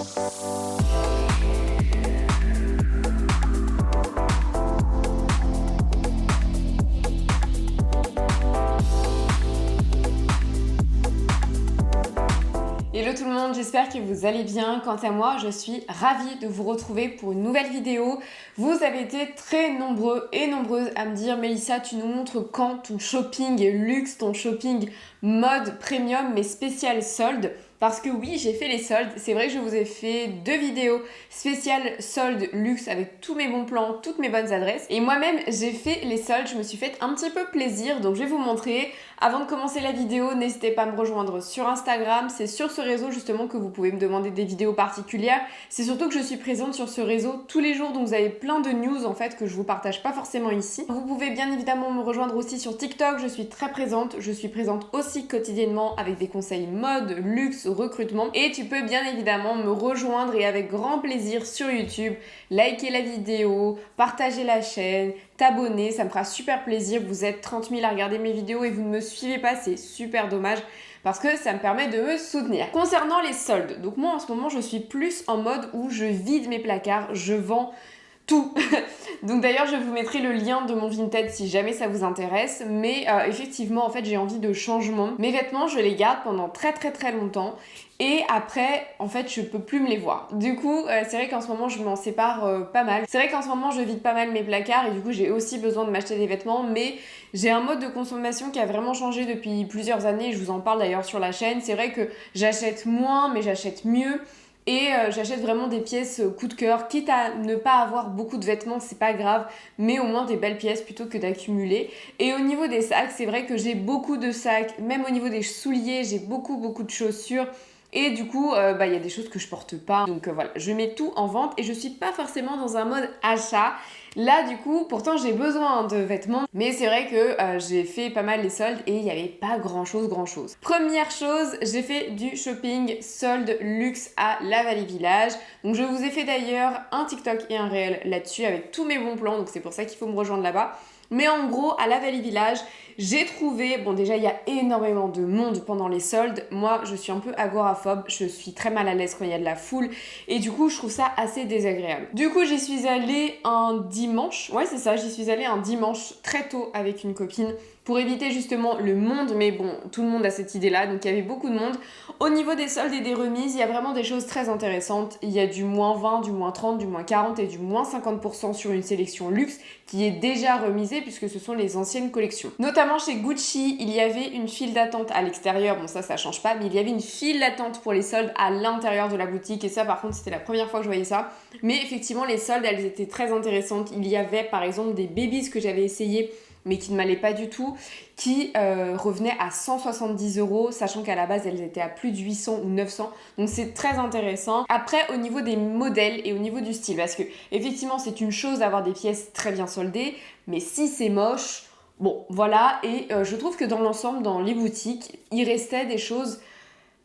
Hello tout le monde, j'espère que vous allez bien. Quant à moi, je suis ravie de vous retrouver pour une nouvelle vidéo. Vous avez été très nombreux et nombreuses à me dire: Mélissa, tu nous montres quand ton shopping luxe, ton shopping mode premium mais spécial solde? Parce que oui, j'ai fait les soldes. C'est vrai que je vous ai fait 2 vidéos spéciales soldes luxe avec tous mes bons plans, toutes mes bonnes adresses. Et moi-même, j'ai fait les soldes. Je me suis fait un petit peu plaisir. Donc je vais vous montrer. Avant de commencer la vidéo, n'hésitez pas à me rejoindre sur Instagram. C'est sur ce réseau justement que vous pouvez me demander des vidéos particulières. C'est surtout que je suis présente sur ce réseau tous les jours. Donc vous avez plein de news en fait que je vous partage pas forcément ici. Vous pouvez bien évidemment me rejoindre aussi sur TikTok. Je suis très présente. Je suis présente aussi quotidiennement avec des conseils mode, luxe, recrutement. Et tu peux bien évidemment me rejoindre et avec grand plaisir sur YouTube, liker la vidéo, partager la chaîne, t'abonner, ça me fera super plaisir. Vous êtes 30 000 à regarder mes vidéos et vous ne me suivez pas, c'est super dommage parce que ça me permet de me soutenir. Concernant les soldes, donc moi en ce moment je suis plus en mode où je vide mes placards, je vends tout. Donc d'ailleurs je vous mettrai le lien de mon Vinted si jamais ça vous intéresse, mais effectivement en fait j'ai envie de changement. Mes vêtements je les garde pendant très longtemps et après en fait je peux plus me les voir. Du coup c'est vrai qu'en ce moment je m'en sépare pas mal. C'est vrai qu'en ce moment je vide pas mal mes placards et du coup j'ai aussi besoin de m'acheter des vêtements, mais j'ai un mode de consommation qui a vraiment changé depuis plusieurs années. Je vous en parle d'ailleurs sur la chaîne. C'est vrai que j'achète moins mais j'achète mieux. Et j'achète vraiment des pièces coup de cœur, quitte à ne pas avoir beaucoup de vêtements, c'est pas grave, mais au moins des belles pièces plutôt que d'accumuler. Et au niveau des sacs, c'est vrai que j'ai beaucoup de sacs, même au niveau des souliers, j'ai beaucoup de chaussures. Et du coup, y a des choses que je porte pas. Donc voilà, je mets tout en vente et je suis pas forcément dans un mode achat. Là, du coup, pourtant j'ai besoin de vêtements, mais c'est vrai que j'ai fait pas mal les soldes et il n'y avait pas grand chose. Première chose, j'ai fait du shopping solde luxe à la Vallée Village. Donc je vous ai fait d'ailleurs un TikTok et un réel là-dessus avec tous mes bons plans, donc c'est pour ça qu'il faut me rejoindre là-bas. Mais en gros, à la Vallée Village, j'ai trouvé... Bon, déjà, il y a énormément de monde pendant les soldes. Moi, je suis un peu agoraphobe. Je suis très mal à l'aise quand il y a de la foule. Et du coup, je trouve ça assez désagréable. Du coup, j'y suis allée un dimanche. Ouais, c'est ça. J'y suis allée un dimanche très tôt avec une copine pour éviter justement le monde. Mais bon, tout le monde a cette idée-là. Donc, il y avait beaucoup de monde. Au niveau des soldes et des remises, il y a vraiment des choses très intéressantes. Il y a du moins 20, du moins 30, du moins 40 et du moins 50% sur une sélection luxe qui est déjà remisée puisque ce sont les anciennes collections. Notamment chez Gucci, il y avait une file d'attente à l'extérieur, bon ça change pas, mais il y avait une file d'attente pour les soldes à l'intérieur de la boutique et ça par contre c'était la première fois que je voyais ça. Mais effectivement les soldes elles étaient très intéressantes. Il y avait par exemple des babies que j'avais essayé mais qui ne m'allaient pas du tout, qui revenaient à 170 €, sachant qu'à la base elles étaient à plus de 800 ou 900, donc c'est très intéressant. Après au niveau des modèles et au niveau du style, parce que effectivement c'est une chose d'avoir des pièces très bien soldées, mais si c'est moche, bon voilà, et je trouve que dans l'ensemble, dans les boutiques, il restait des choses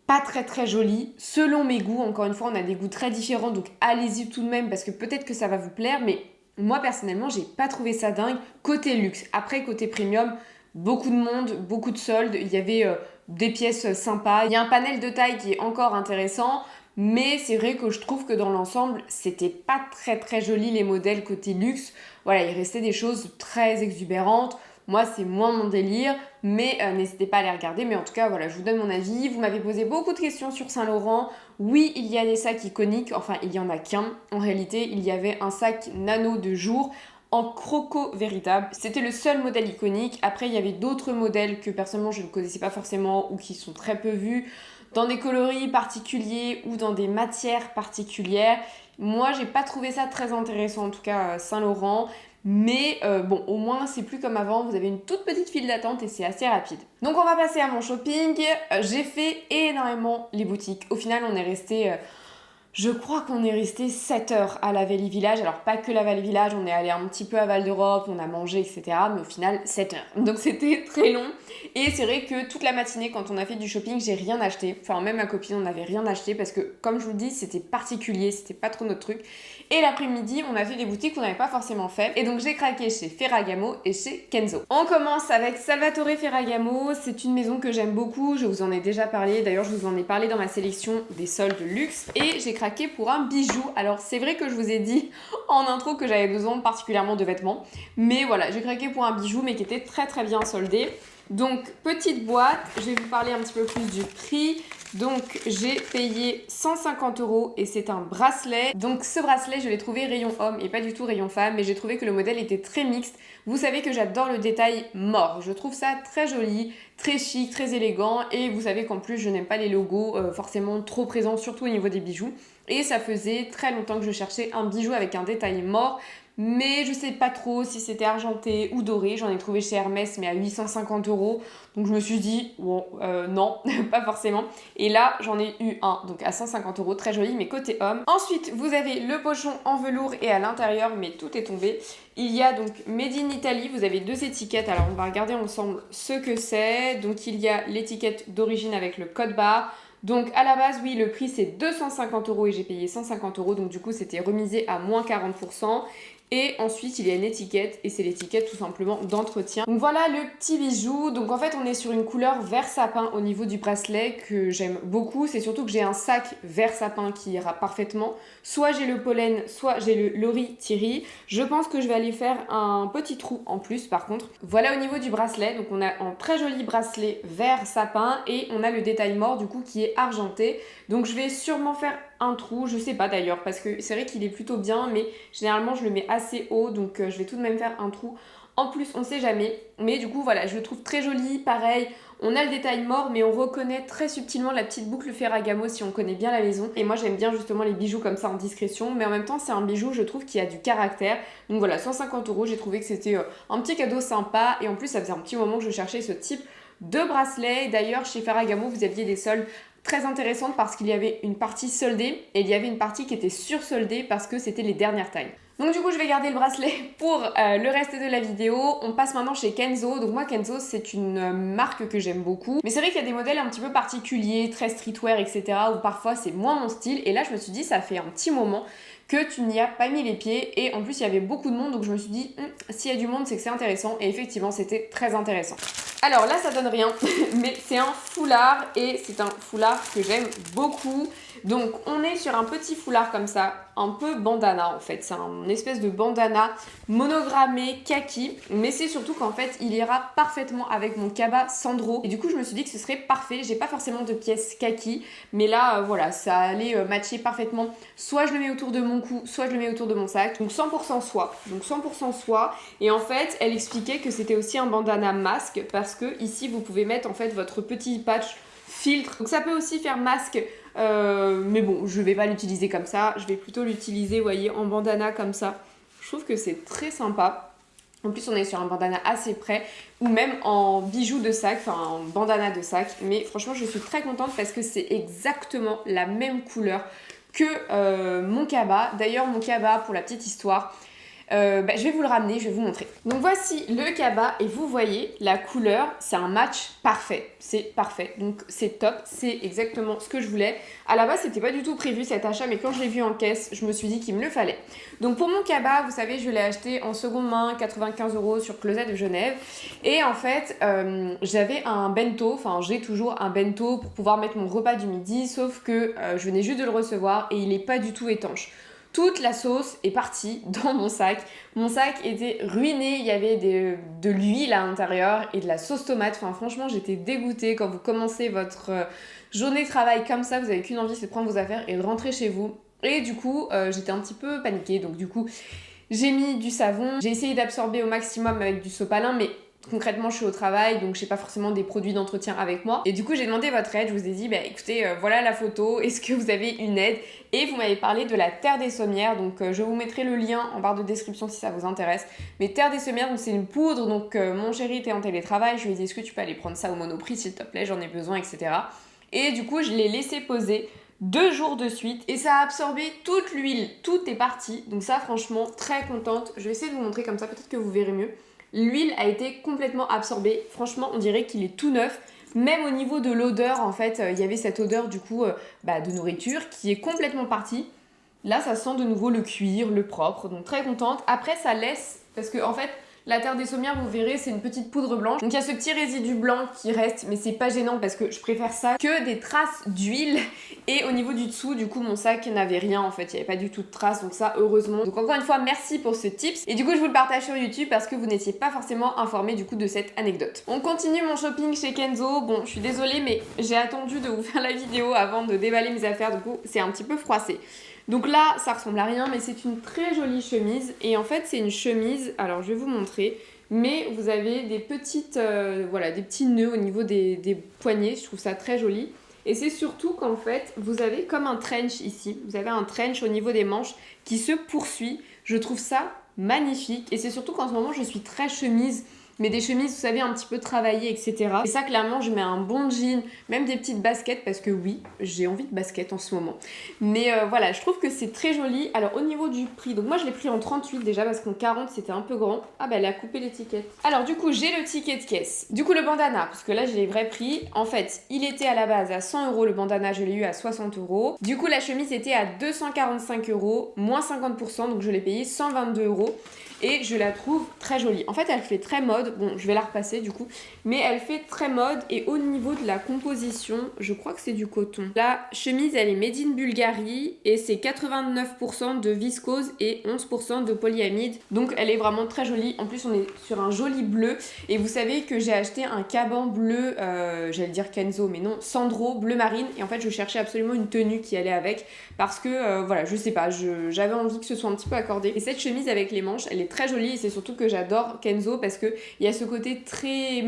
pas très jolies, selon mes goûts. Encore une fois, on a des goûts très différents, donc allez-y tout de même, parce que peut-être que ça va vous plaire, mais moi personnellement, j'ai pas trouvé ça dingue côté luxe. Après, côté premium, beaucoup de monde, beaucoup de soldes, il y avait des pièces sympas. Il y a un panel de taille qui est encore intéressant, mais c'est vrai que je trouve que dans l'ensemble, c'était pas très joli les modèles côté luxe. Voilà, il restait des choses très exubérantes. Moi, c'est moins mon délire, mais n'hésitez pas à les regarder. Mais en tout cas, voilà, je vous donne mon avis. Vous m'avez posé beaucoup de questions sur Saint-Laurent. Oui, il y a des sacs iconiques. Enfin, il y en a qu'un. En réalité, il y avait un sac nano de jour en croco véritable. C'était le seul modèle iconique. Après, il y avait d'autres modèles que personnellement, je ne connaissais pas forcément ou qui sont très peu vus, dans des coloris particuliers ou dans des matières particulières. Moi, j'ai pas trouvé ça très intéressant, en tout cas Saint-Laurent. Mais bon, au moins c'est plus comme avant, vous avez une toute petite file d'attente et c'est assez rapide. Donc on va passer à mon shopping. J'ai fait énormément les boutiques. Au final on est resté... Je crois qu'on est resté 7 heures à la Vallée Village. Alors pas que la Vallée Village, on est allé un petit peu à Val d'Europe, on a mangé, etc. Mais au final, 7 heures. Donc c'était très long. Et c'est vrai que toute la matinée, quand on a fait du shopping, j'ai rien acheté. Enfin, même ma copine, on n'avait rien acheté parce que, comme je vous le dis, c'était particulier, c'était pas trop notre truc. Et l'après-midi, on a fait des boutiques qu'on n'avait pas forcément fait. Et donc j'ai craqué chez Ferragamo et chez Kenzo. On commence avec Salvatore Ferragamo. C'est une maison que j'aime beaucoup. Je vous en ai déjà parlé. D'ailleurs, je vous en ai parlé dans ma sélection des soldes luxe. Et j'ai craqué craqué pour un bijou. Alors c'est vrai que je vous ai dit en intro que j'avais besoin particulièrement de vêtements, mais voilà, j'ai craqué pour un bijou mais qui était très très bien soldé. Donc petite boîte, je vais vous parler un petit peu plus du prix. Donc j'ai payé 150 € et c'est un bracelet. Donc ce bracelet je l'ai trouvé rayon homme et pas du tout rayon femme, mais j'ai trouvé que le modèle était très mixte. Vous savez que j'adore le détail mort, je trouve ça très joli, très chic, très élégant, et vous savez qu'en plus je n'aime pas les logos forcément trop présents, surtout au niveau des bijoux. Et ça faisait très longtemps que je cherchais un bijou avec un détail mort, mais je sais pas trop si c'était argenté ou doré. J'en ai trouvé chez Hermès mais à 850 €, donc je me suis dit bon non, pas forcément. Et là j'en ai eu un donc à 150 €, très joli mais côté homme. Ensuite vous avez le pochon en velours et à l'intérieur, mais tout est tombé, il y a donc Made in Italy. Vous avez deux étiquettes, alors on va regarder ensemble ce que c'est. Donc il y a l'étiquette d'origine avec le code barre. Donc à la base, oui, le prix c'est 250 € et j'ai payé 150 €, donc du coup c'était remisé à moins 40%. Et ensuite il y a une étiquette et c'est l'étiquette tout simplement d'entretien. Donc voilà le petit bijou. Donc en fait on est sur une couleur vert sapin au niveau du bracelet que j'aime beaucoup. C'est surtout que j'ai un sac vert sapin qui ira parfaitement. Soit j'ai le pollen, soit j'ai le Lori Thierry. Je pense que je vais aller faire un petit trou en plus par contre. Voilà au niveau du bracelet. Donc on a un très joli bracelet vert sapin et on a le détail mort du coup qui est argenté. Donc je vais sûrement faire un trou, je sais pas d'ailleurs, parce que c'est vrai qu'il est plutôt bien, mais généralement je le mets assez haut, donc je vais tout de même faire un trou. En plus, on sait jamais, mais du coup voilà, je le trouve très joli, pareil, on a le détail mort, mais on reconnaît très subtilement la petite boucle Ferragamo si on connaît bien la maison. Et moi j'aime bien justement les bijoux comme ça en discrétion, mais en même temps c'est un bijou, je trouve, qui a du caractère. Donc voilà, 150 €, j'ai trouvé que c'était un petit cadeau sympa, et en plus ça faisait un petit moment que je cherchais ce type de bracelet. D'ailleurs chez Ferragamo vous aviez des soldes très intéressante parce qu'il y avait une partie soldée et il y avait une partie qui était sursoldée parce que c'était les dernières tailles. Donc du coup je vais garder le bracelet pour le reste de la vidéo. On passe maintenant chez Kenzo. Donc moi Kenzo c'est une marque que j'aime beaucoup, mais c'est vrai qu'il y a des modèles un petit peu particuliers, très streetwear etc, où parfois c'est moins mon style, et là je me suis dit ça fait un petit moment que tu n'y as pas mis les pieds, et en plus il y avait beaucoup de monde, donc je me suis dit s'il y a du monde c'est que c'est intéressant, et effectivement c'était très intéressant. Alors là ça donne rien, mais c'est un foulard, et c'est un foulard que j'aime beaucoup. Donc on est sur un petit foulard comme ça, un peu bandana en fait, c'est une espèce de bandana monogrammé kaki, mais c'est surtout qu'en fait il ira parfaitement avec mon cabas Sandro, et du coup je me suis dit que ce serait parfait. J'ai pas forcément de pièces kaki, mais là voilà, ça allait matcher parfaitement. Soit je le mets autour de mon cou, soit je le mets autour de mon sac, donc 100% soie, et en fait elle expliquait que c'était aussi un bandana masque, parce que ici vous pouvez mettre en fait votre petit patch filtre, donc ça peut aussi faire masque. Mais bon, je vais pas l'utiliser comme ça, je vais plutôt l'utiliser, vous voyez, en bandana comme ça. Je trouve que c'est très sympa. En plus, on est sur un bandana assez près, ou même en bijoux de sac, enfin en bandana de sac. Mais franchement, je suis très contente parce que c'est exactement la même couleur que mon cabas. D'ailleurs, mon cabas, pour la petite histoire, je vais vous le ramener, je vais vous montrer. Donc voici le cabas, et vous voyez la couleur, c'est un match parfait, c'est parfait, donc c'est top, c'est exactement ce que je voulais. À la base c'était pas du tout prévu cet achat, mais quand je l'ai vu en caisse je me suis dit qu'il me le fallait. Donc pour mon cabas, vous savez, je l'ai acheté en seconde main, 95 € sur Closet de Genève, et en fait j'avais un bento, enfin j'ai toujours un bento pour pouvoir mettre mon repas du midi, sauf que je venais juste de le recevoir et il est pas du tout étanche. Toute la sauce est partie dans mon sac. Mon sac était ruiné, il y avait de l'huile à l'intérieur et de la sauce tomate. Enfin franchement j'étais dégoûtée. Quand vous commencez votre journée de travail comme ça, vous n'avez qu'une envie, c'est de prendre vos affaires et de rentrer chez vous. Et du coup j'étais un petit peu paniquée, donc du coup j'ai mis du savon. J'ai essayé d'absorber au maximum avec du sopalin, mais concrètement je suis au travail, donc j'ai pas forcément des produits d'entretien avec moi, et du coup j'ai demandé votre aide. Je vous ai dit écoutez, voilà la photo, est-ce que vous avez une aide? Et vous m'avez parlé de la terre des sommières, donc je vous mettrai le lien en barre de description si ça vous intéresse. Mais terre des sommières, donc c'est une poudre, donc mon chéri était en télétravail, je lui ai dit est-ce que tu peux aller prendre ça au Monoprix s'il te plaît, j'en ai besoin, etc. Et du coup je l'ai laissé poser 2 jours de suite et ça a absorbé toute l'huile, tout est parti, donc ça franchement très contente. Je vais essayer de vous montrer comme ça, peut-être que vous verrez mieux. L'huile a été complètement absorbée, franchement on dirait qu'il est tout neuf. Même au niveau de l'odeur, en fait, il y avait cette odeur du coup de nourriture qui est complètement partie. Là ça sent de nouveau le cuir, le propre, donc très contente. Après ça laisse, parce que en fait La terre des sommières, vous verrez, c'est une petite poudre blanche. Donc il y a ce petit résidu blanc qui reste, mais c'est pas gênant parce que je préfère ça que des traces d'huile. Et au niveau du dessous, du coup, mon sac n'avait rien en fait, il n'y avait pas du tout de traces, donc ça, heureusement. Donc encore une fois, merci pour ce tips. Et du coup, je vous le partage sur YouTube parce que vous n'étiez pas forcément informé du coup de cette anecdote. On continue mon shopping chez Kenzo. Bon, je suis désolée, mais j'ai attendu de vous faire la vidéo avant de déballer mes affaires, du coup, c'est un petit peu froissé. Donc là, ça ressemble à rien, mais c'est une très jolie chemise. Et en fait, c'est une chemise, alors je vais vous montrer, mais vous avez des petites, voilà, des petits nœuds au niveau des poignets. Je trouve ça très joli. Et c'est surtout qu'en fait, vous avez comme un trench ici. Vous avez un trench au niveau des manches qui se poursuit. Je trouve ça magnifique. Et c'est surtout qu'en ce moment, je suis très chemise. Mais des chemises, vous savez, un petit peu travaillées, etc. Et ça, clairement, je mets un bon jean, même des petites baskets, parce que oui, j'ai envie de baskets en ce moment. Mais voilà, je trouve que c'est très joli. Alors, au niveau du prix, donc moi, je l'ai pris en 38 déjà, parce qu'en 40, c'était un peu grand. Ah bah, elle a coupé l'étiquette. Alors, du coup, j'ai le ticket de caisse. Du coup, le bandana, parce que là, j'ai les vrais prix. En fait, il était à la base à 100 €. Le bandana, je l'ai eu à 60 €. Du coup, la chemise était à 245 €, moins 50%, donc je l'ai payé 122 €. Et je la trouve très jolie. En fait, elle fait très mode. Bon, je vais la repasser du coup. Mais elle fait très mode. Et au niveau de la composition, je crois que c'est du coton. La chemise, elle est made in Bulgarie. Et c'est 89% de viscose et 11% de polyamide. Donc, elle est vraiment très jolie. En plus, on est sur un joli bleu. Et vous savez que j'ai acheté un caban bleu, j'allais dire Kenzo, mais non, Sandro, bleu marine. Et en fait, je cherchais absolument une tenue qui allait avec. Parce que, voilà, je sais pas, j'avais envie que ce soit un petit peu accordé. Et cette chemise avec les manches, elle est très jolie et c'est surtout que j'adore Kenzo parce qu'il y a ce côté très,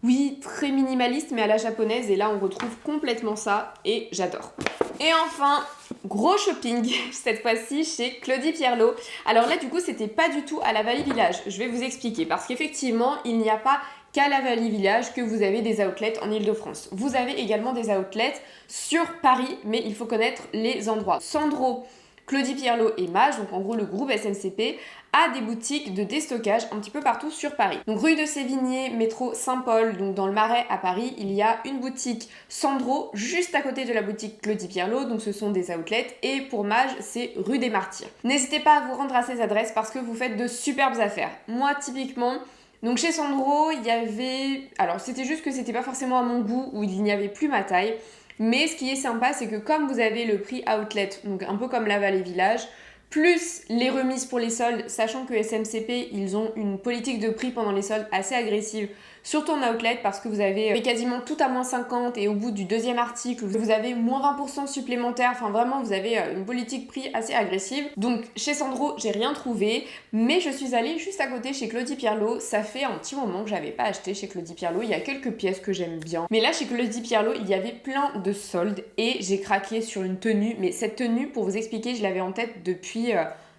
oui, très minimaliste mais à la japonaise et là on retrouve complètement ça et j'adore. Et enfin, gros shopping, cette fois-ci chez Claudie Pierlot. Alors là du coup c'était pas du tout à la Vallée Village, je vais vous expliquer parce qu'effectivement il n'y a pas qu'à la Vallée Village que vous avez des outlets en Ile-de-France. Vous avez également des outlets sur Paris mais il faut connaître les endroits. Sandro, Claudie Pierlot et Mage, donc en gros le groupe SMCP, a des boutiques de déstockage un petit peu partout sur Paris. Donc rue de Sévigné, métro Saint-Paul, donc dans le Marais à Paris, il y a une boutique Sandro juste à côté de la boutique Claudie Pierlot, donc ce sont des outlets, et pour Mage, c'est rue des Martyrs. N'hésitez pas à vous rendre à ces adresses parce que vous faites de superbes affaires. Moi typiquement, donc chez Sandro, il y avait... Alors c'était juste que c'était pas forcément à mon goût, ou il n'y avait plus ma taille. Mais ce qui est sympa, c'est que comme vous avez le prix outlet, donc un peu comme la Vallée Village, plus les remises pour les soldes, sachant que SMCP, ils ont une politique de prix pendant les soldes assez agressive, surtout en outlet parce que vous avez quasiment tout à moins 50 et au bout du deuxième article, vous avez moins 20% supplémentaire. Enfin vraiment, vous avez une politique prix assez agressive. Donc chez Sandro, j'ai rien trouvé, mais je suis allée juste à côté chez Claudie Pierlot. Ça fait un petit moment que j'avais pas acheté chez Claudie Pierlot. Il y a quelques pièces que j'aime bien. Mais là, chez Claudie Pierlot, il y avait plein de soldes et j'ai craqué sur une tenue. Mais cette tenue, pour vous expliquer, je l'avais en tête depuis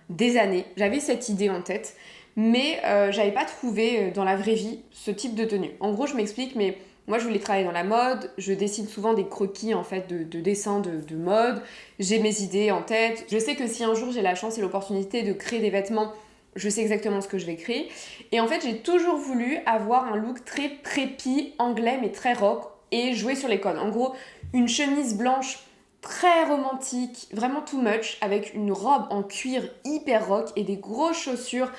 des années. J'avais cette idée en tête. Mais j'avais pas trouvé dans la vraie vie ce type de tenue. En gros, je m'explique, mais moi je voulais travailler dans la mode, je dessine souvent des croquis en fait de dessins de mode, j'ai mes idées en tête. Je sais que si un jour j'ai la chance et l'opportunité de créer des vêtements, je sais exactement ce que je vais créer. Et en fait, j'ai toujours voulu avoir un look très préppy, anglais, mais très rock, et jouer sur les codes. En gros, une chemise blanche très romantique, vraiment too much, avec une robe en cuir hyper rock et des grosses chaussures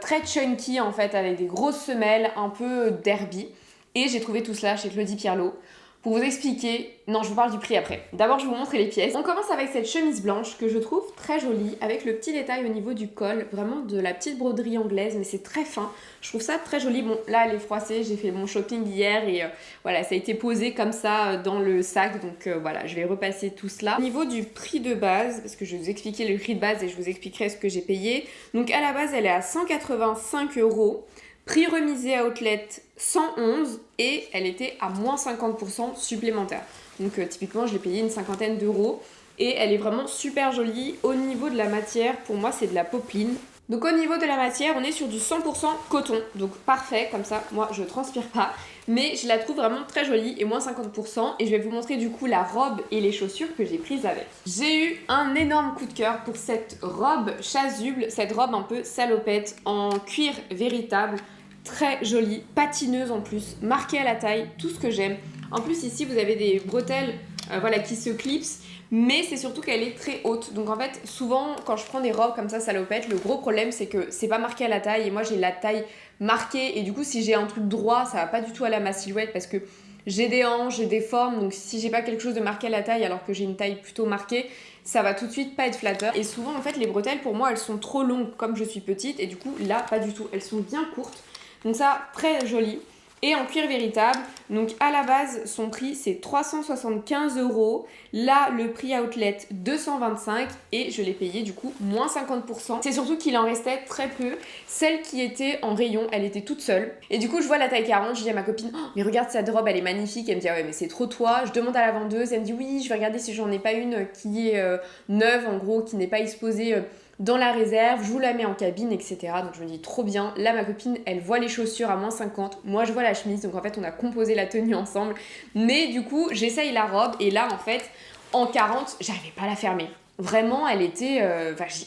très chunky en fait, avec des grosses semelles, un peu derby. Et j'ai trouvé tout cela chez Claudie Pierlot. Pour vous expliquer, non, je vous parle du prix après. D'abord, je vais vous montrer les pièces. On commence avec cette chemise blanche que je trouve très jolie, avec le petit détail au niveau du col, vraiment de la petite broderie anglaise, mais c'est très fin. Je trouve ça très joli. Bon, là, elle est froissée, j'ai fait mon shopping hier et voilà, ça a été posé comme ça dans le sac, donc voilà, je vais repasser tout cela. Au niveau du prix de base, parce que je vais vous expliquer le prix de base et je vous expliquerai ce que j'ai payé. Donc à la base, elle est à 185 €. Prix remisé à outlet 111 et elle était à moins 50% supplémentaire. Donc typiquement je l'ai payé une cinquantaine d'euros et elle est vraiment super jolie. Au niveau de la matière, pour moi c'est de la popeline. Donc au niveau de la matière, on est sur du 100% coton. Donc parfait, comme ça moi je transpire pas. Mais je la trouve vraiment très jolie et moins 50%. Et je vais vous montrer du coup la robe et les chaussures que j'ai prises avec. J'ai eu un énorme coup de cœur pour cette robe chasuble, cette robe un peu salopette en cuir véritable. Très jolie, patineuse en plus, marquée à la taille, tout ce que j'aime. En plus ici vous avez des bretelles voilà, qui se clipse, mais c'est surtout qu'elle est très haute. Donc en fait, souvent quand je prends des robes comme ça salopettes, le gros problème c'est que c'est pas marqué à la taille et moi j'ai la taille marquée et du coup si j'ai un truc droit, ça va pas du tout aller à ma silhouette parce que j'ai des hanches, j'ai des formes, donc si j'ai pas quelque chose de marqué à la taille alors que j'ai une taille plutôt marquée, ça va tout de suite pas être flatteur. Et souvent en fait les bretelles pour moi elles sont trop longues comme je suis petite et du coup là pas du tout, elles sont bien courtes. Donc ça, très joli. Et en cuir véritable, donc à la base, son prix c'est 375 €. Là, le prix outlet 225 et je l'ai payé du coup moins 50%. C'est surtout qu'il en restait très peu. Celle qui était en rayon, elle était toute seule. Et du coup, je vois la taille 40, je dis à ma copine, oh, mais regarde cette robe, elle est magnifique. Elle me dit, ah ouais, mais c'est trop toi. Je demande à la vendeuse, elle me dit, oui, je vais regarder si j'en ai pas une qui est neuve, en gros, qui n'est pas exposée. Dans la réserve, je vous la mets en cabine, etc. Donc je me dis trop bien. Là, ma copine, elle voit les chaussures à moins 50. Moi, je vois la chemise. Donc en fait, on a composé la tenue ensemble. Mais du coup, j'essaye la robe. Et là, en fait, en 40, j'arrivais pas à la fermer. Vraiment, elle était...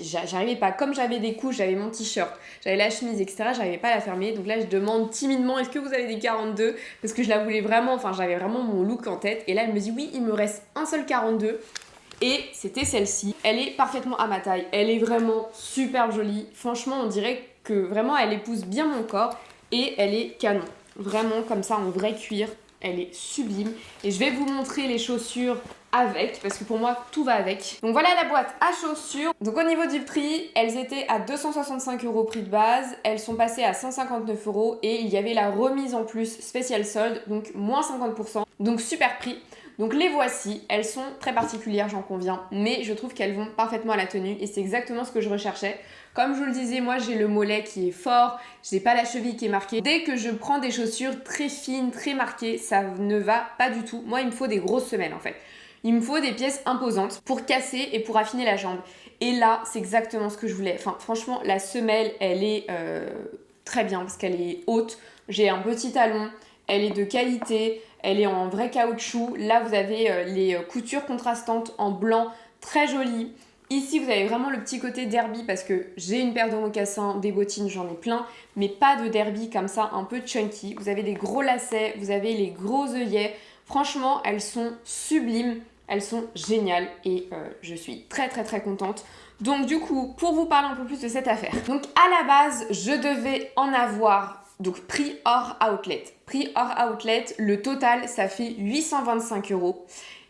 j'arrivais pas. Comme j'avais des couches, j'avais mon t-shirt, j'avais la chemise, etc. J'arrivais pas à la fermer. Donc là, je demande timidement, est-ce que vous avez des 42 ? Parce que je la voulais vraiment... Enfin, j'avais vraiment mon look en tête. Et là, elle me dit, oui, il me reste un seul 42. Et c'était celle-ci. Elle est parfaitement à ma taille. Elle est vraiment super jolie. Franchement, on dirait que vraiment elle épouse bien mon corps. Et elle est canon. Vraiment comme ça en vrai cuir. Elle est sublime. Et je vais vous montrer les chaussures avec. Parce que pour moi, tout va avec. Donc voilà la boîte à chaussures. Donc au niveau du prix, elles étaient à 265 € prix de base. Elles sont passées à 159 €. Et il y avait la remise en plus spécial solde. Donc moins 50%. Donc super prix. Donc les voici, elles sont très particulières, j'en conviens, mais je trouve qu'elles vont parfaitement à la tenue et c'est exactement ce que je recherchais. Comme je vous le disais, moi j'ai le mollet qui est fort, j'ai pas la cheville qui est marquée. Dès que je prends des chaussures très fines, très marquées, ça ne va pas du tout. Moi il me faut des grosses semelles en fait. Il me faut des pièces imposantes pour casser et pour affiner la jambe. Et là, c'est exactement ce que je voulais. Enfin franchement, la semelle, elle est très bien parce qu'elle est haute. J'ai un petit talon, elle est de qualité. Elle est en vrai caoutchouc. Là, vous avez les coutures contrastantes en blanc, très jolies. Ici, vous avez vraiment le petit côté derby parce que j'ai une paire de mocassins, des bottines, j'en ai plein, mais pas de derby comme ça, un peu chunky. Vous avez des gros lacets, vous avez les gros œillets. Franchement, elles sont sublimes, elles sont géniales et je suis très très très contente. Donc du coup, pour vous parler un peu plus de cette affaire. Donc à la base, je devais en avoir... Donc prix hors outlet. Prix hors outlet, le total ça fait 825 €.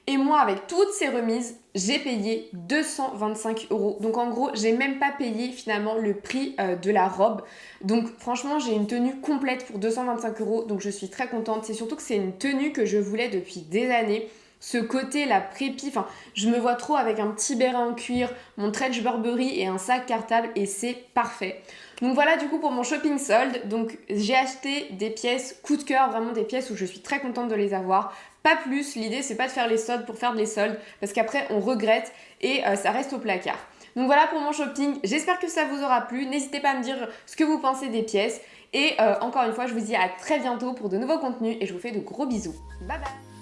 Et moi avec toutes ces remises, j'ai payé 225 €. Donc en gros, j'ai même pas payé finalement le prix de la robe. Donc franchement, j'ai une tenue complète pour 225 €. Donc je suis très contente. C'est surtout que c'est une tenue que je voulais depuis des années. Ce côté la prépi, enfin je me vois trop avec un petit béret en cuir, mon trench Burberry et un sac cartable et c'est parfait. Donc voilà du coup pour mon shopping solde. Donc j'ai acheté des pièces coup de cœur, vraiment des pièces où je suis très contente de les avoir. Pas plus, l'idée c'est pas de faire les soldes pour faire des soldes parce qu'après on regrette et ça reste au placard. Donc voilà pour mon shopping, j'espère que ça vous aura plu. N'hésitez pas à me dire ce que vous pensez des pièces. Et encore une fois, je vous dis à très bientôt pour de nouveaux contenus et je vous fais de gros bisous. Bye bye.